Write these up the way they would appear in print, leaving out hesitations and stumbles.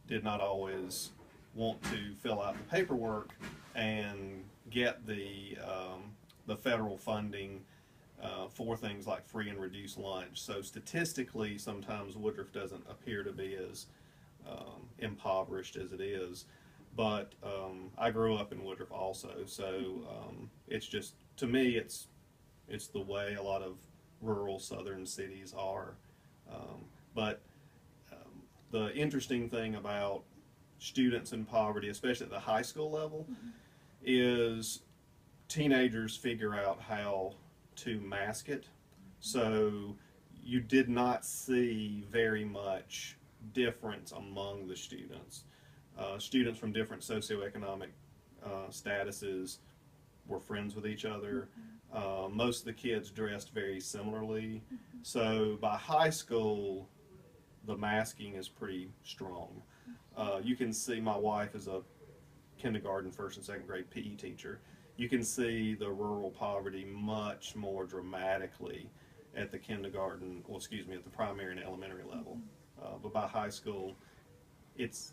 did not always want to fill out the paperwork and get the federal funding for things like free and reduced lunch. So statistically, sometimes Woodruff doesn't appear to be as impoverished as it is. But I grew up in Woodruff also, so it's just, to me, it's the way a lot of rural southern cities are. But the interesting thing about students in poverty, especially at the high school level, is teenagers figure out how to mask it. So you did not see very much difference among the students. Students from different socioeconomic statuses were friends with each other. Most of the kids dressed very similarly. So by high school, the masking is pretty strong. You can see, my wife is a kindergarten, first and second grade PE teacher. You can see the rural poverty much more dramatically at the kindergarten, well, excuse me, at the primary and elementary level. But by high school, it's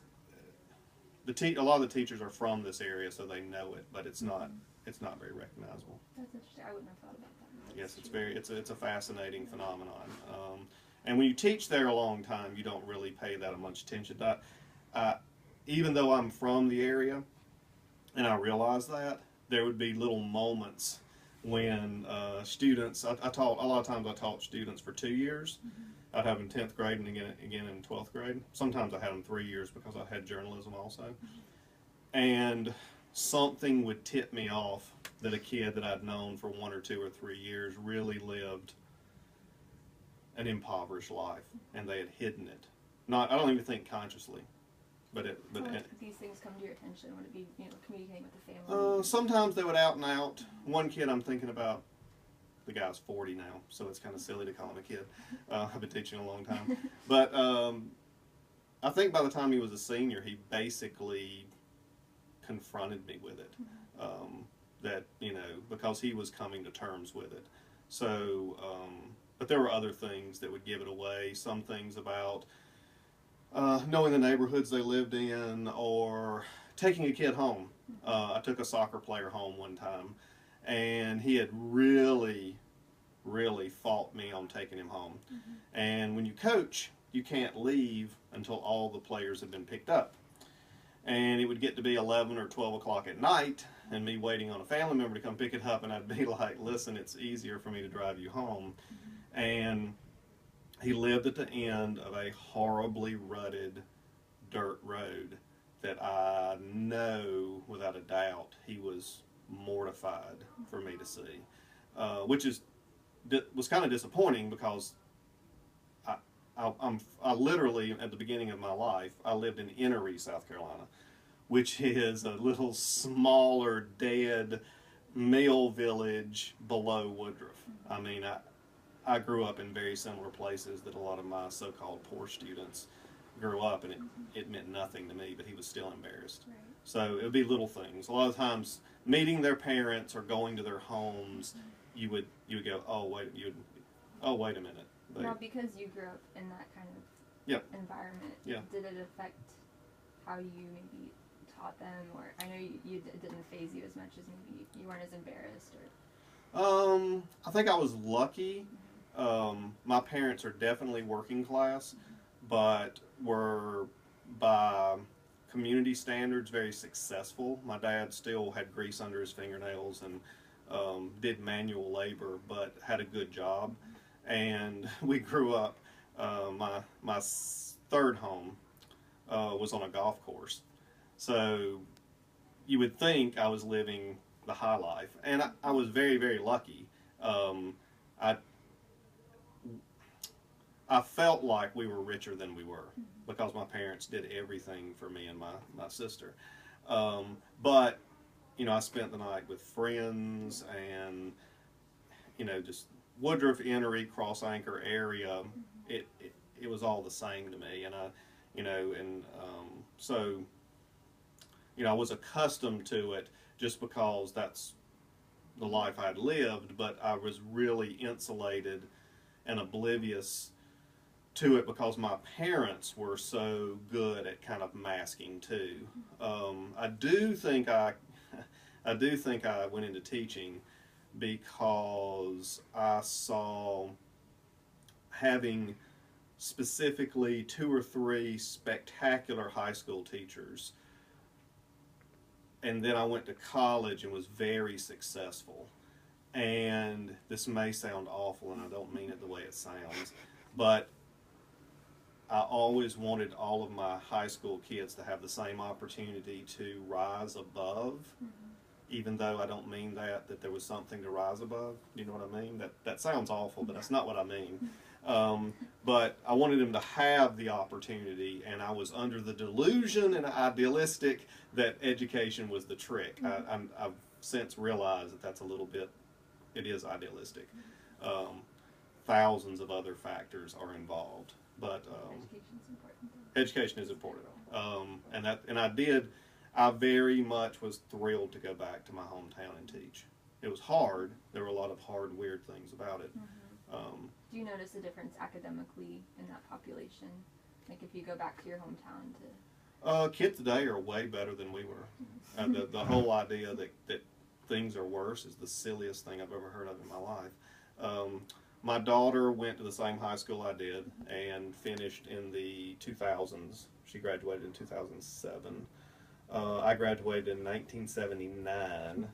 a lot of the teachers are from this area, so they know it, but it's not very recognizable. That's interesting. I wouldn't have thought about that. Yes, it's a fascinating phenomenon. And when you teach there a long time, you don't really pay that much attention. Even though I'm from the area, and I realize that, there would be little moments when students, I taught, a lot of times I taught students for 2 years. I'd have them in 10th grade and again in 12th grade. Sometimes I had them 3 years because I had journalism also. And something would tip me off that a kid that I'd known for 1 or 2 or 3 years really lived an impoverished life, and they had hidden it. I don't even think consciously. But these things come to your attention? Would it be, communicating with the family? Sometimes they would out and out. One kid I'm thinking about, the guy's 40 now, so it's kind of silly to call him a kid. I've been teaching a long time. But I think by the time he was a senior, he basically confronted me with it. That, because he was coming to terms with it. So, but there were other things that would give it away. Some things about knowing the neighborhoods they lived in, or taking a kid home. I took a soccer player home one time, and he had really fought me on taking him home. And when you coach, you can't leave until all the players have been picked up. And it would get to be 11 or 12 o'clock at night, and me waiting on a family member to come pick it up, and I'd be like, listen, it's easier for me to drive you home. And he lived at the end of a horribly rutted dirt road that I know without a doubt he was mortified for me to see, which was kind of disappointing because I literally, at the beginning of my life, I lived in Enoree, South Carolina, which is a little smaller, dead mill village below Woodruff. I mean, I grew up in very similar places that a lot of my so-called poor students grew up, and it meant nothing to me, but he was still embarrassed. Right. So it would be little things. A lot of times, meeting their parents or going to their homes, you would go, oh wait a minute. Now, because you grew up in that kind of environment, did it affect how you maybe taught them, or I know it didn't faze you as much as maybe you weren't as embarrassed, or? I think I was lucky. My parents are definitely working class, but were by community standards very successful. My dad still had grease under his fingernails and did manual labor, but had a good job. And we grew up, my third home was on a golf course. So you would think I was living the high life. And I was very, very lucky. I felt like we were richer than we were because my parents did everything for me and my sister. But, I spent the night with friends and, just Woodruff, Enoree, Cross Anchor area. It was all the same to me. And so, I was accustomed to it just because that's the life I'd lived, but I was really insulated and oblivious to it because my parents were so good at kind of masking too. I do think I went into teaching because I saw having specifically 2 or 3 spectacular high school teachers, and then I went to college and was very successful. And this may sound awful, and I don't mean it the way it sounds, but I always wanted all of my high school kids to have the same opportunity to rise above, even though I don't mean that there was something to rise above. You know what I mean? That sounds awful, but that's not what I mean. But I wanted them to have the opportunity, and I was under the delusion and idealistic that education was the trick. I've since realized that that's a little bit, it is idealistic. Thousands of other factors are involved, but education is important. I very much was thrilled to go back to my hometown and teach. It was hard. There were a lot of hard, weird things about it. Do you notice a difference academically in that population? Like if you go back to your hometown to... Kids today are way better than we were. The whole idea that things are worse is the silliest thing I've ever heard of in my life. My daughter went to the same high school I did and finished in the 2000s. She graduated in 2007. I graduated in 1979.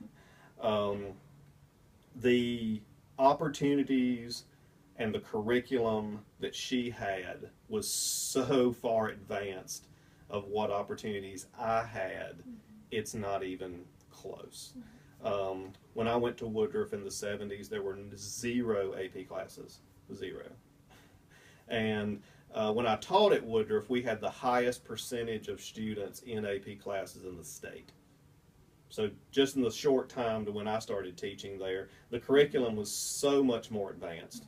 The opportunities and the curriculum that she had was so far advanced of what opportunities I had, it's not even close. When I went to Woodruff in the 70s, there were 0 AP classes, 0. And when I taught at Woodruff, we had the highest percentage of students in AP classes in the state. So just in the short time to when I started teaching there, the curriculum was so much more advanced.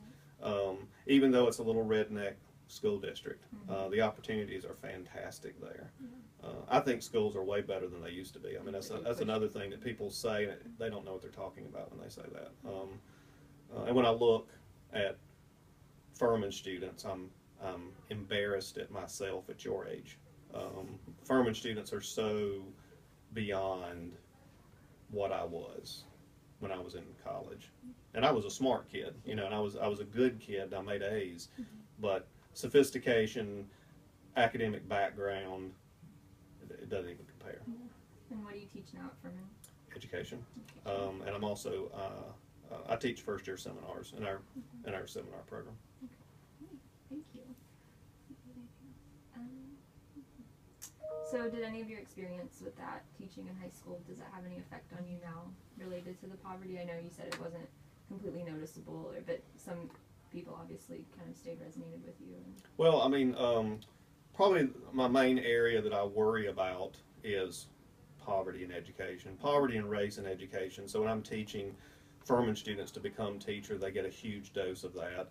Even though it's a little redneck school district, the opportunities are fantastic there. I think schools are way better than they used to be. I mean, that's another thing that people say, they don't know what they're talking about when they say that. And when I look at Furman students, I'm embarrassed at myself at your age. Furman students are so beyond what I was when I was in college. And I was a smart kid, you know, and I was a good kid. I made A's, but sophistication, academic background, it doesn't even compare. And what do you teach now at Furman? Education. And I'm also I teach first year seminars in our seminar program. Okay. Thank you. So did any of your experience with that teaching in high school, does that have any effect on you now related to the poverty? I know you said it wasn't completely noticeable, but some people obviously kind of stayed resonated with you. Well, I mean, probably my main area that I worry about is poverty in education, poverty and race in education. So when I'm teaching Furman students to become teachers, they get a huge dose of that.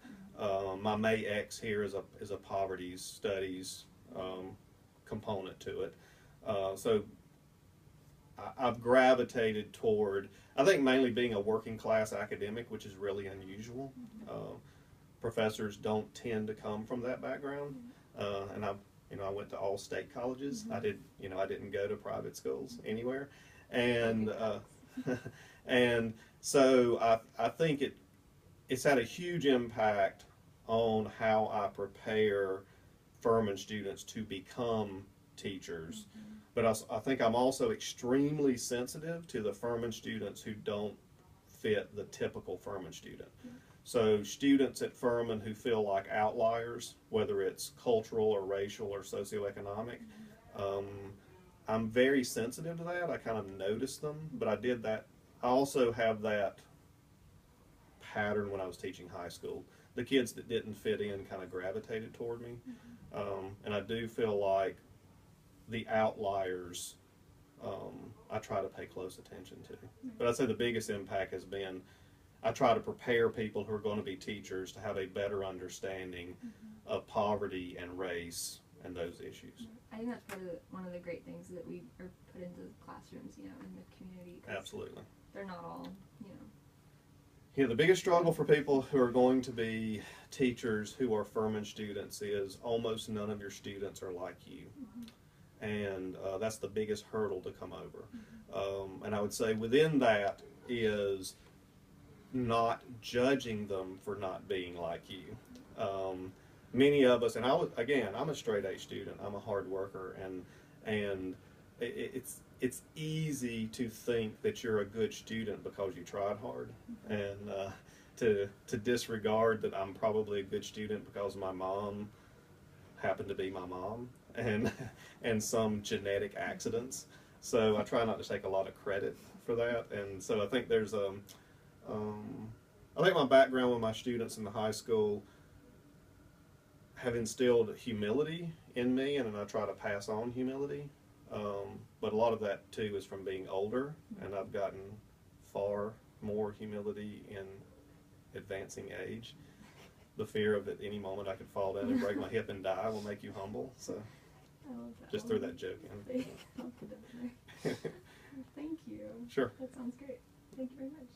My May-X here is a poverty studies component to it. So I've gravitated toward, I think mainly being a working class academic, which is really unusual. Professors don't tend to come from that background. And I went to all state colleges. I didn't go to private schools anywhere. And and so I think it's had a huge impact on how I prepare Furman students to become teachers. But I think I'm also extremely sensitive to the Furman students who don't fit the typical Furman student. So students at Furman who feel like outliers, whether it's cultural or racial or socioeconomic, I'm very sensitive to that. I kind of notice them, but I also have that pattern when I was teaching high school. The kids that didn't fit in kind of gravitated toward me. And I do feel like the outliers I try to pay close attention to. But I'd say the biggest impact has been I try to prepare people who are going to be teachers to have a better understanding of poverty and race and those issues. I think that's one of the great things that we are put into the classrooms, in the community. Absolutely. They're not all, Yeah, the biggest struggle for people who are going to be teachers who are Furman students is almost none of your students are like you. And that's the biggest hurdle to come over. And I would say within that is not judging them for not being like you. Many of us, and I'm a straight A student. I'm a hard worker, and it's easy to think that you're a good student because you tried hard, and to disregard that I'm probably a good student because my mom happened to be my mom, and some genetic accidents. So I try not to take a lot of credit for that, and so I think there's I think my background with my students in the high school have instilled humility in me, and I try to pass on humility. But a lot of that too is from being older, and I've gotten far more humility in advancing age. The fear of at any moment I could fall down and break my hip and die will make you humble. So just throw that joke in. Thank you. Sure. That sounds great. Thank you very much.